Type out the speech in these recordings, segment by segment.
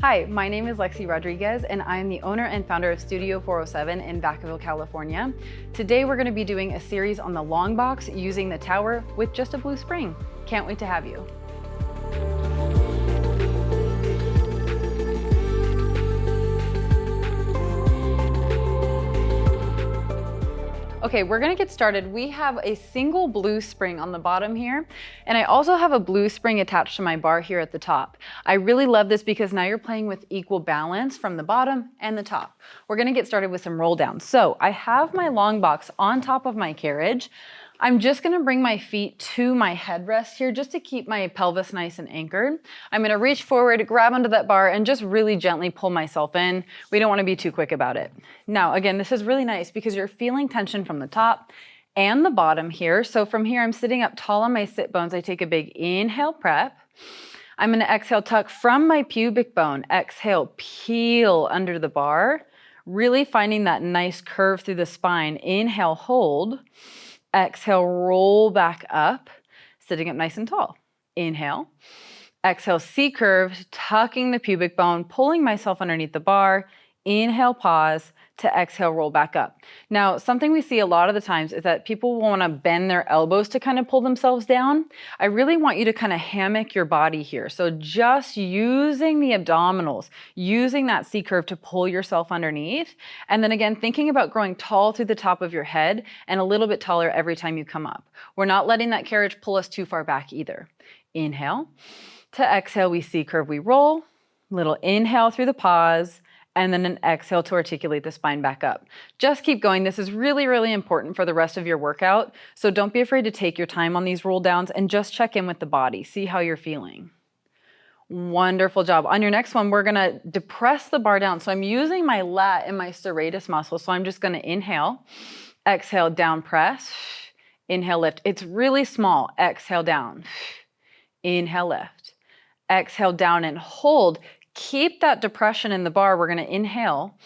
Hi, my name is Lexi Rodriguez, and I am the owner and founder of Studio 407 in Vacaville, California. Today, we're going to be doing a series on the long box using the tower with just a blue spring. Can't wait to have you. Okay, we're gonna get started. We have a single blue spring on the bottom here, and I also have a blue spring attached to my bar here at the top. I really love this because now you're playing with equal balance from the bottom and the top. We're gonna get started with some roll downs. So I have my long box on top of my carriage. I'm just gonna bring my feet to my headrest here just to keep my pelvis nice and anchored. I'm gonna reach forward, grab onto that bar, and just really gently pull myself in. We don't wanna be too quick about it. Now, again, this is really nice because you're feeling tension from the top and the bottom here. So from here, I'm sitting up tall on my sit bones. I take a big inhale, prep. I'm gonna exhale, tuck from my pubic bone. Exhale, peel under the bar, really finding that nice curve through the spine. Inhale, hold. Exhale, roll back up, sitting up nice and tall. Inhale. Exhale, C-curve, tucking the pubic bone, pulling myself underneath the bar. Inhale, pause, to exhale, roll back up. Now, something we see a lot of the times is that people want to bend their elbows to kind of pull themselves down. I really want you to kind of hammock your body here. So just using the abdominals, using that C-curve to pull yourself underneath. And then again, thinking about growing tall through the top of your head and a little bit taller every time you come up. We're not letting that carriage pull us too far back either. Inhale. To exhale, we C-curve, we roll. Little inhale through the pause. And then an exhale to articulate the spine back up. Just keep going. This is really, really important for the rest of your workout. So don't be afraid to take your time on these roll downs and just check in with the body. See how you're feeling. Wonderful job. On your next one, we're gonna depress the bar down. So I'm using my lat and my serratus muscle. So I'm just gonna inhale, exhale, down press, inhale, lift. It's really small. Exhale, down, inhale, lift, exhale, down and hold. Keep that depression in the bar. We're gonna inhale.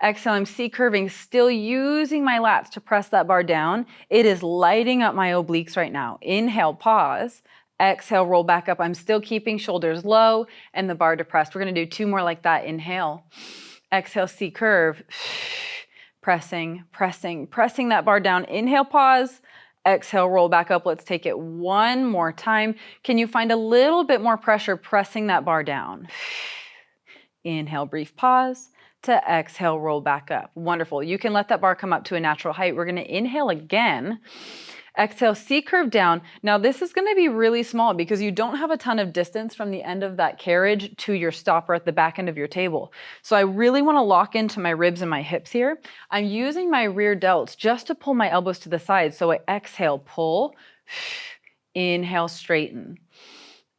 Exhale, I'm C-curving, still using my lats to press that bar down. It is lighting up my obliques right now. Inhale, pause. Exhale, roll back up. I'm still keeping shoulders low and the bar depressed. We're gonna do two more like that. Inhale. Exhale, C-curve. Pressing, pressing, pressing that bar down. Inhale, pause. Exhale, roll back up. Let's take it one more time. Can you find a little bit more pressure pressing that bar down? Inhale, brief pause, to exhale, roll back up. Wonderful. You can let that bar come up to a natural height. We're going to inhale again. Exhale, C-curve down. Now this is going to be really small because you don't have a ton of distance from the end of that carriage to your stopper at the back end of your table. So I really want to lock into my ribs and my hips here. I'm using my rear delts just to pull my elbows to the side. So I exhale, pull, inhale, straighten.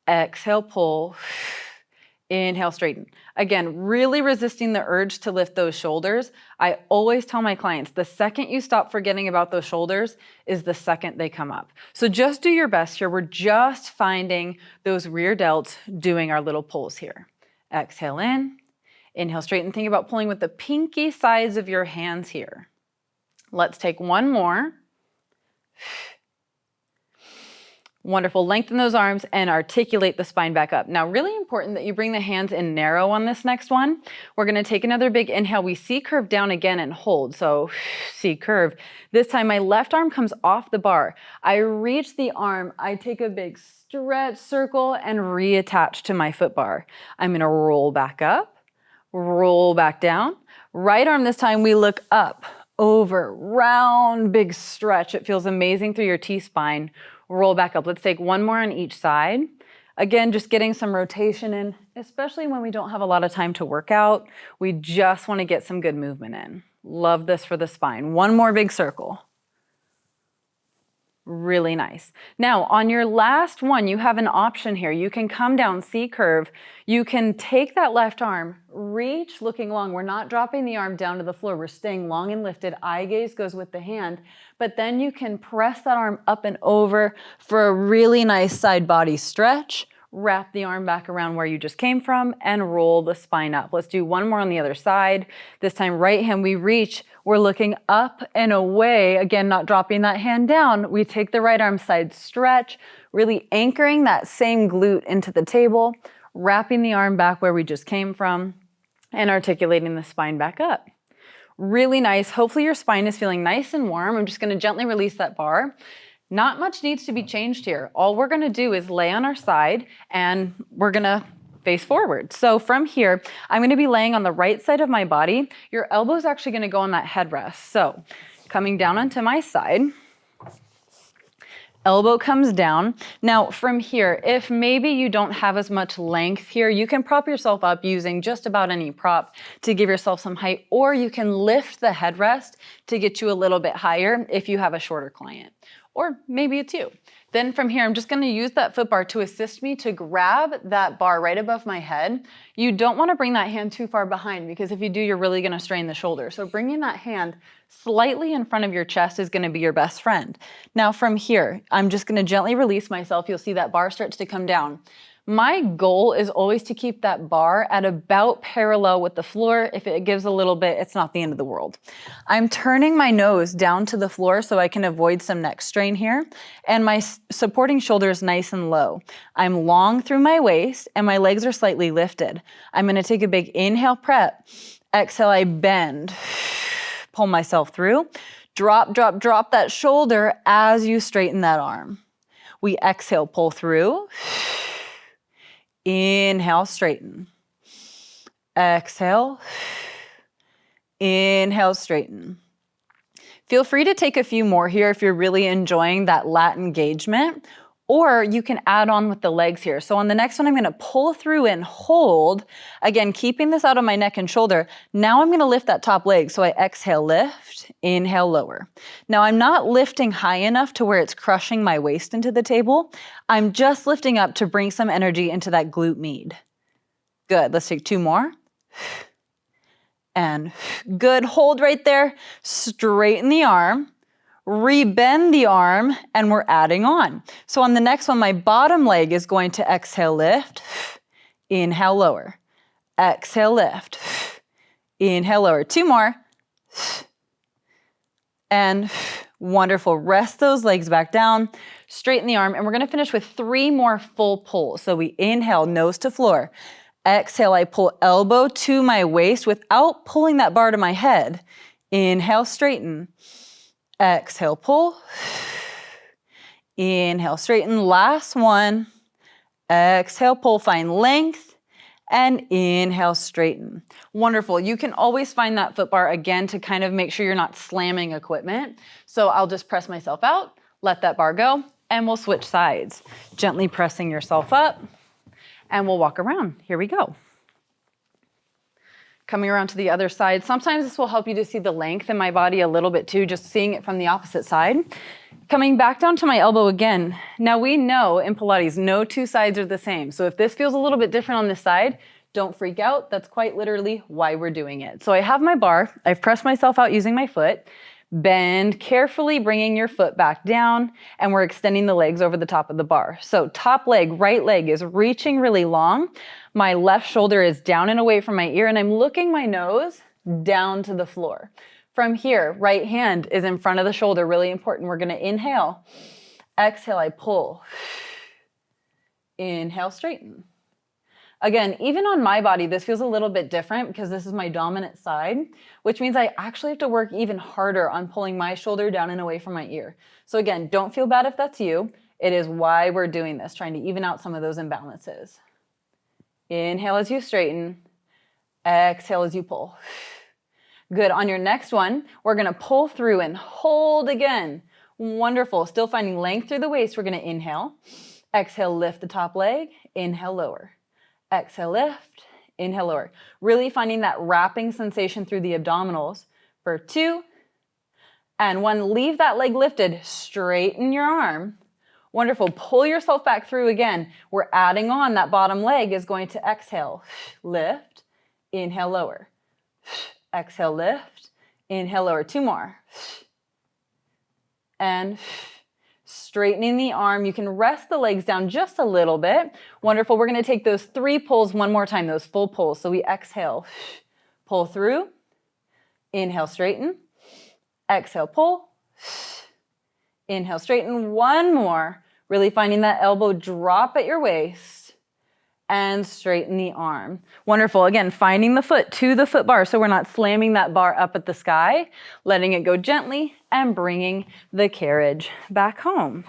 Exhale, pull, inhale, straighten. Again, really resisting the urge to lift those shoulders. I always tell my clients, the second you stop forgetting about those shoulders is the second they come up. So just do your best here. We're just finding those rear delts doing our little pulls here. Exhale in, inhale, straighten. Think about pulling with the pinky sides of your hands here. Let's take one more. Wonderful. Lengthen those arms and articulate the spine back up. Now, really important that you bring the hands in narrow on this next one. We're going to take another big inhale. We C-curve down again and hold. So C-curve. This time, my left arm comes off the bar. I reach the arm. I take a big stretch circle and reattach to my foot bar. I'm going to roll back up, roll back down. Right arm this time, we look up, over, round, big stretch. It feels amazing through your T-spine. Roll back up. Let's take one more on each side. Again, just getting some rotation in, especially when we don't have a lot of time to work out. We just want to get some good movement in. Love this for the spine. One more big circle. Really nice. Now, on your last one, you have an option here. You can come down C-curve. You can take that left arm, reach looking long. We're not dropping the arm down to the floor. We're staying long and lifted. Eye gaze goes with the hand. But then you can press that arm up and over for a really nice side body stretch. Wrap the arm back around where you just came from and roll the spine up. Let's do one more on the other side. This time, right hand, we reach. We're looking up and away. Again, not dropping that hand down. We take the right arm side stretch, really anchoring that same glute into the table. wrapping the arm back where we just came from, and articulating the spine back up. Really nice. Hopefully your spine is feeling nice and warm. I'm just going to gently release that bar. Not much needs to be changed here. All we're going to do is lay on our side and we're going to face forward. So from here, I'm going to be laying on the right side of my body. Your elbow is actually going to go on that headrest. So coming down onto my side, elbow comes down. Now from here, if maybe you don't have as much length here, you can prop yourself up using just about any prop to give yourself some height, or you can lift the headrest to get you a little bit higher if you have a shorter client, or maybe it's you. Then from here, I'm just going to use that foot bar to assist me to grab that bar right above my head. You don't want to bring that hand too far behind, because if you do, you're really going to strain the shoulder. So bringing that hand slightly in front of your chest is going to be your best friend. Now from here, I'm just going to gently release myself. You'll see that bar starts to come down. My goal is always to keep that bar at about parallel with the floor. If it gives a little bit, it's not the end of the world. I'm turning my nose down to the floor so I can avoid some neck strain here. And my supporting shoulder is nice and low. I'm long through my waist and my legs are slightly lifted. I'm going to take a big inhale, prep. Exhale, I bend. Pull myself through. Drop, drop, drop that shoulder as you straighten that arm. We exhale, pull through. Inhale, straighten. Exhale. Inhale, straighten. Feel free to take a few more here if you're really enjoying that lat engagement, or you can add on with the legs here. So on the next one, I'm going to pull through and hold. Again, keeping this out of my neck and shoulder. Now I'm going to lift that top leg. So I exhale, lift, inhale, lower. Now I'm not lifting high enough to where it's crushing my waist into the table. I'm just lifting up to bring some energy into that glute med. Good. Let's take two more. And good. Hold right there. Straighten the arm. Rebend the arm, and we're adding on. So on the next one, my bottom leg is going to exhale, lift, inhale, lower. Exhale, lift, inhale, lower. Two more. And wonderful. Rest those legs back down, straighten the arm, and we're going to finish with three more full pulls. So we inhale, nose to floor. Exhale, I pull elbow to my waist without pulling that bar to my head. Inhale, straighten. Exhale, pull. Inhale, straighten. Last one. Exhale, pull, find length. And inhale, straighten. Wonderful. You can always find that foot bar again to kind of make sure you're not slamming equipment. So I'll just press myself out, let that bar go, and we'll switch sides. Gently pressing yourself up, and we'll walk around. Here we go. Coming around to the other side. Sometimes this will help you to see the length in my body a little bit too, just seeing it from the opposite side. Coming back down to my elbow again. Now we know in Pilates, no two sides are the same. So if this feels a little bit different on this side, don't freak out. That's quite literally why we're doing it. So I have my bar. I've pressed myself out using my foot. Bend carefully, bringing your foot back down, and we're extending the legs over the top of the bar. So top leg, right leg is reaching really long. My left shoulder is down and away from my ear, and I'm looking my nose down to the floor. From here, right hand is in front of the shoulder, really important. We're going to inhale. Exhale, I pull. Inhale, straighten. Again, even on my body, this feels a little bit different because this is my dominant side, which means I actually have to work even harder on pulling my shoulder down and away from my ear. So again, don't feel bad if that's you. It is why we're doing this, trying to even out some of those imbalances. Inhale as you straighten. Exhale as you pull. Good. On your next one, we're going to pull through and hold again. Wonderful. Still finding length through the waist. We're going to inhale. Exhale, lift the top leg. Inhale, lower. Exhale, lift. Inhale, lower. Really finding that wrapping sensation through the abdominals for 2 and 1. Leave that leg lifted. Straighten your arm. Wonderful. Pull yourself back through again. We're adding on. That bottom leg is going to exhale. Lift. Inhale, lower. Exhale, lift. Inhale, lower. 2 more. And straightening the arm. You can rest the legs down just a little bit. Wonderful. We're going to take those 3 pulls one more time, those full pulls. So we exhale, pull through. Inhale, straighten. Exhale, pull. Inhale, straighten. 1 more. Really finding that elbow drop at your waist. and straighten the arm. Wonderful. Again, finding the foot to the foot bar so we're not slamming that bar up at the sky, letting it go gently and bringing the carriage back home.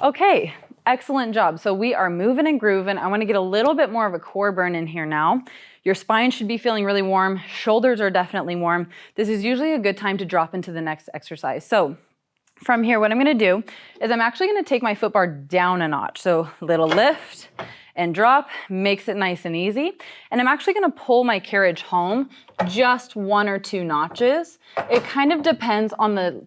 Okay, excellent job. So we are moving and grooving. I want to get a little bit more of a core burn in here now. Your spine should be feeling really warm. Shoulders are definitely warm. This is usually a good time to drop into the next exercise. So from here, what I'm going to do is I'm actually going to take my foot bar down a notch. So little lift and drop, makes it nice and easy. And I'm actually going to pull my carriage home just 1 or 2 notches. It kind of depends on the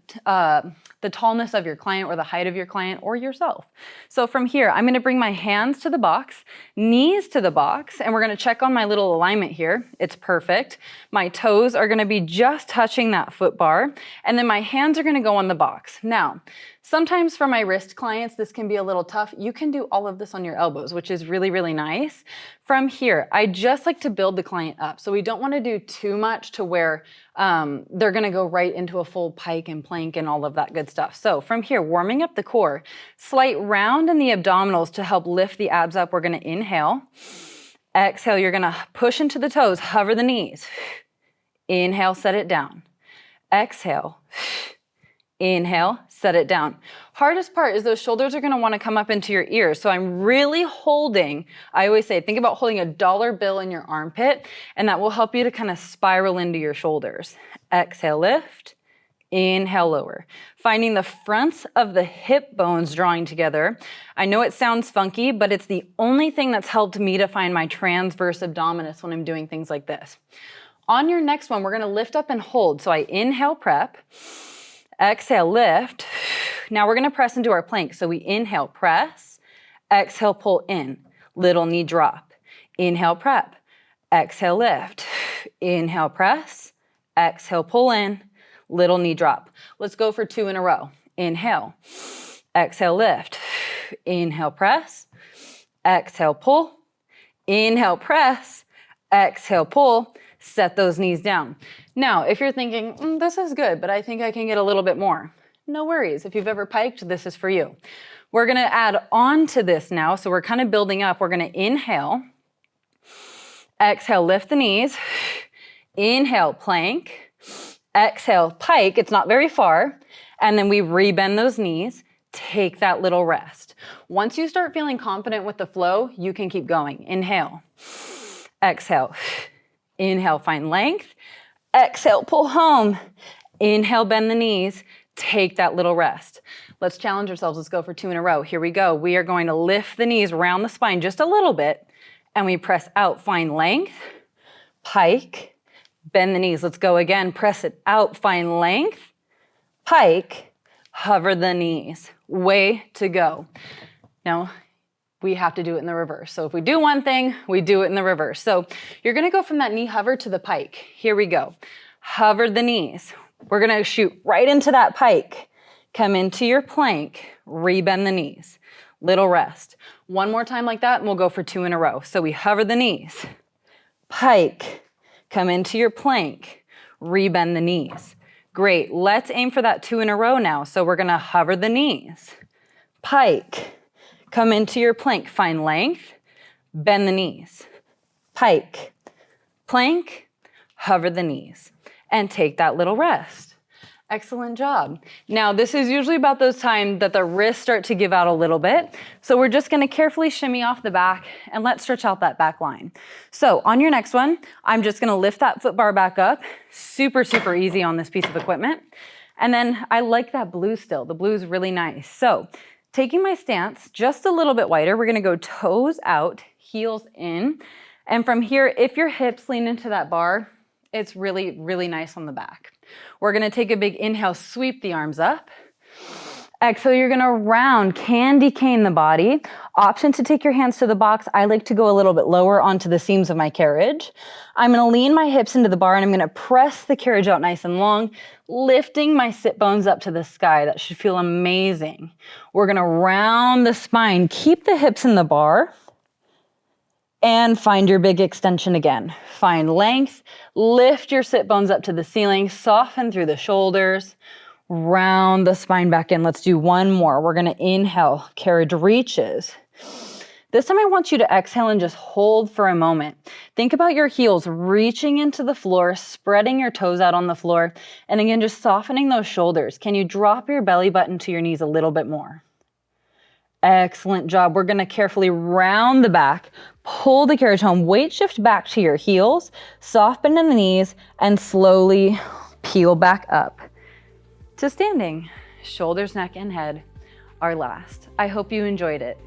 tallness of your client or the height of your client or yourself. So from here, I'm going to bring my hands to the box, knees to the box, and we're going to check on my little alignment here. It's perfect. My toes are going to be just touching that foot bar, and then my hands are going to go on the box. Now, sometimes for my wrist clients, this can be a little tough. You can do all of this on your elbows, which is really, really nice. From here, I just like to build the client up. So we don't want to do too much to where they're going to go right into a full pike and plank and all of that good stuff. So from here, warming up the core, slight round in the abdominals to help lift the abs up. We're going to inhale. Exhale, you're going to push into the toes, hover the knees. Inhale, set it down. Exhale. Inhale, set it down. Hardest part is those shoulders are going to want to come up into your ears. So I'm really holding, I always say, think about holding a dollar bill in your armpit, and that will help you to kind of spiral into your shoulders. Exhale, lift. Inhale, lower. Finding the fronts of the hip bones drawing together. I know it sounds funky, but it's the only thing that's helped me to find my transverse abdominis when I'm doing things like this. On your next one, we're going to lift up and hold. So I inhale, prep. Exhale, lift. Now we're going to press into our plank. So we inhale, press. Exhale, pull in. Little knee drop. Inhale, prep. Exhale, lift. Inhale, press. Exhale, pull in. Little knee drop. Let's go for 2 in a row. Inhale. Exhale, lift. Inhale, press. Exhale, pull. Inhale, press. Exhale, pull. Set those knees down. Now, if you're thinking, this is good, but I think I can get a little bit more. No worries. If you've ever piked, this is for you. We're going to add on to this now. So we're kind of building up. We're going to inhale. Exhale, lift the knees. Inhale, plank. Exhale, pike. It's not very far. And then we rebend those knees. Take that little rest. Once you start feeling confident with the flow, you can keep going. Inhale. Exhale. Inhale, find length. Exhale, pull home. Inhale, bend the knees. Take that little rest. Let's challenge ourselves. Let's go for 2 in a row. Here we go. We are going to lift the knees around the spine just a little bit, and we press out. Find length. Pike. Bend the knees. Let's go again. Press it out. Find length. Pike. Hover the knees. Way to go. Now, we have to do it in the reverse. So if we do one thing, we do it in the reverse. So you're going to go from that knee hover to the pike. Here we go. Hover the knees. We're going to shoot right into that pike. Come into your plank. Rebend the knees. Little rest. One more time like that, and we'll go for 2 in a row. So we hover the knees. Pike. Come into your plank. Rebend the knees. Great. Let's aim for that 2 in a row now. So we're going to hover the knees. Pike. Come into your plank. Find length. Bend the knees. Pike. Plank. Hover the knees. And take that little rest. Excellent job. Now, this is usually about those times that the wrists start to give out a little bit. So we're just going to carefully shimmy off the back and let's stretch out that back line. So on your next one, I'm just going to lift that foot bar back up. Super, super easy on this piece of equipment. And then I like that blue still. The blue is really nice. So taking my stance just a little bit wider, we're going to go toes out, heels in. And from here, if your hips lean into that bar, it's really, really nice on the back. We're going to take a big inhale, sweep the arms up. Exhale, you're going to round, candy cane the body. Option to take your hands to the box. I like to go a little bit lower onto the seams of my carriage. I'm going to lean my hips into the bar and I'm going to press the carriage out nice and long, lifting my sit bones up to the sky. That should feel amazing. We're going to round the spine. Keep the hips in the bar. And find your big extension again. Find length, lift your sit bones up to the ceiling, soften through the shoulders, round the spine back in. Let's do one more. We're gonna inhale, carriage reaches. This time I want you to exhale and just hold for a moment. Think about your heels reaching into the floor, spreading your toes out on the floor, and again, just softening those shoulders. Can you drop your belly button to your knees a little bit more? Excellent job. We're gonna carefully round the back, pull the carriage home, weight shift back to your heels, soft bend in the knees, and slowly peel back up to standing. Shoulders, neck, and head are last. I hope you enjoyed it.